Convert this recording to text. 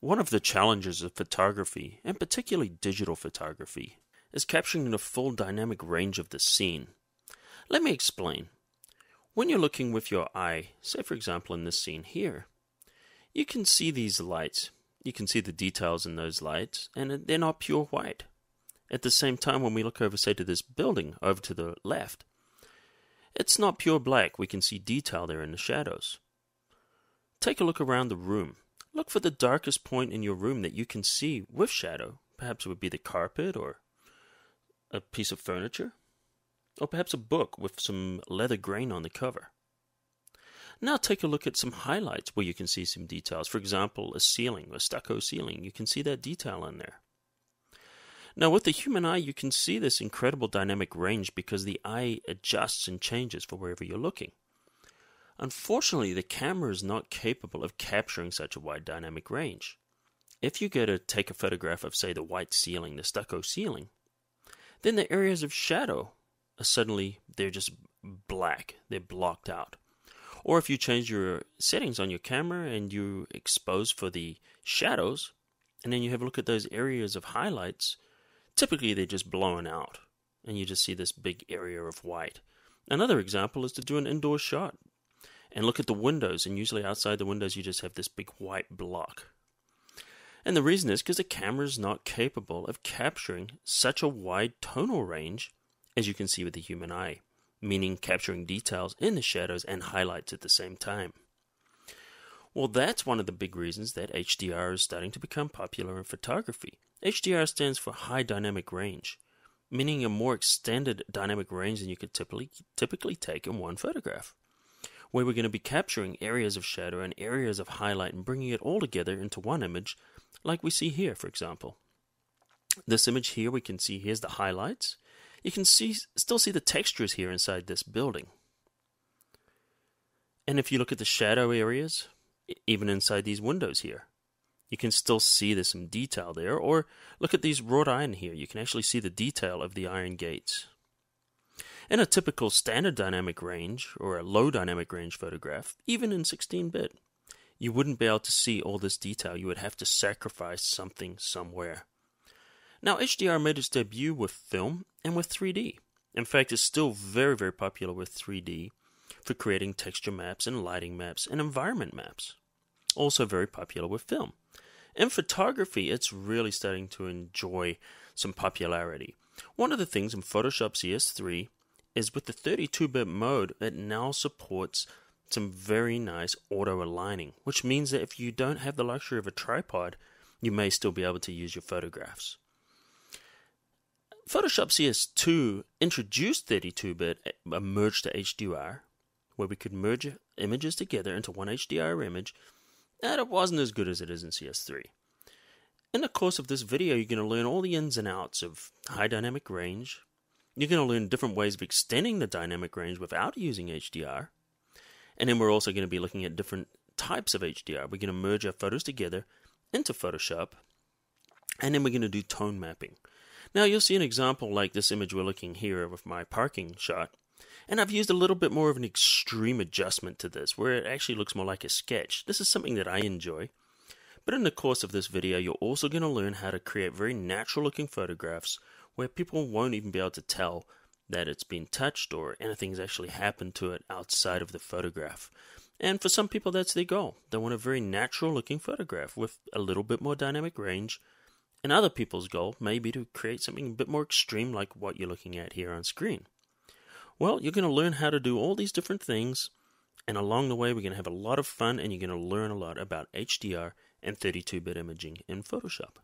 One of the challenges of photography, and particularly digital photography, is capturing the full dynamic range of the scene. Let me explain. When you're looking with your eye, say for example in this scene here, you can see these lights. You can see the details in those lights, and they're not pure white. At the same time, when we look over, say, to this building over to the left, it's not pure black. We can see detail there in the shadows. Take a look around the room. Look for the darkest point in your room that you can see with shadow. Perhaps it would be the carpet or a piece of furniture, or perhaps a book with some leather grain on the cover. Now take a look at some highlights where you can see some details. For example, a ceiling, a stucco ceiling. You can see that detail in there. Now with the human eye, you can see this incredible dynamic range because the eye adjusts and changes for wherever you're looking. Unfortunately, the camera is not capable of capturing such a wide dynamic range. If you go to take a photograph of, say, the white ceiling, the stucco ceiling, then the areas of shadow are suddenly, they're just black. They're blocked out. Or if you change your settings on your camera and you expose for the shadows, and then you have a look at those areas of highlights, typically they're just blown out, and you just see this big area of white. Another example is to do an indoor shot and look at the windows, and usually outside the windows you just have this big white block. And the reason is because the camera is not capable of capturing such a wide tonal range as you can see with the human eye, meaning capturing details in the shadows and highlights at the same time. Well, that's one of the big reasons that HDR is starting to become popular in photography. HDR stands for High Dynamic Range, meaning a more extended dynamic range than you could typically take in one photograph, where we're going to be capturing areas of shadow and areas of highlight and bringing it all together into one image, like we see here, for example. This image here, we can see here's the highlights. You can still see the textures here inside this building. And if you look at the shadow areas, even inside these windows here, you can still see there's some detail there. Or look at these wrought iron here. You can actually see the detail of the iron gates. In a typical standard dynamic range or a low dynamic range photograph, even in 16-bit, you wouldn't be able to see all this detail. You would have to sacrifice something somewhere. Now, HDR made its debut with film and with 3D. In fact, it's still very, very popular with 3D for creating texture maps and lighting maps and environment maps. Also very popular with film. In photography, it's really starting to enjoy some popularity. One of the things in Photoshop CS3 is with the 32-bit mode, it now supports some very nice auto-aligning, which means that if you don't have the luxury of a tripod, you may still be able to use your photographs. Photoshop CS2 introduced 32-bit merge to HDR, where we could merge images together into one HDR image, and it wasn't as good as it is in CS3. In the course of this video, you're going to learn all the ins and outs of high dynamic range. You're going to learn different ways of extending the dynamic range without using HDR. And then we're also going to be looking at different types of HDR. We're going to merge our photos together into Photoshop, and then we're going to do tone mapping. Now you'll see an example like this image we're looking here with my parking shot, and I've used a little bit more of an extreme adjustment to this, where it actually looks more like a sketch. This is something that I enjoy. But in the course of this video, you're also going to learn how to create very natural looking photographs where people won't even be able to tell that it's been touched or anything's actually happened to it outside of the photograph. And for some people, that's their goal. They want a very natural looking photograph with a little bit more dynamic range. And other people's goal may be to create something a bit more extreme like what you're looking at here on screen. Well, you're going to learn how to do all these different things, and along the way we're going to have a lot of fun, and you're going to learn a lot about HDR and 32-bit imaging in Photoshop.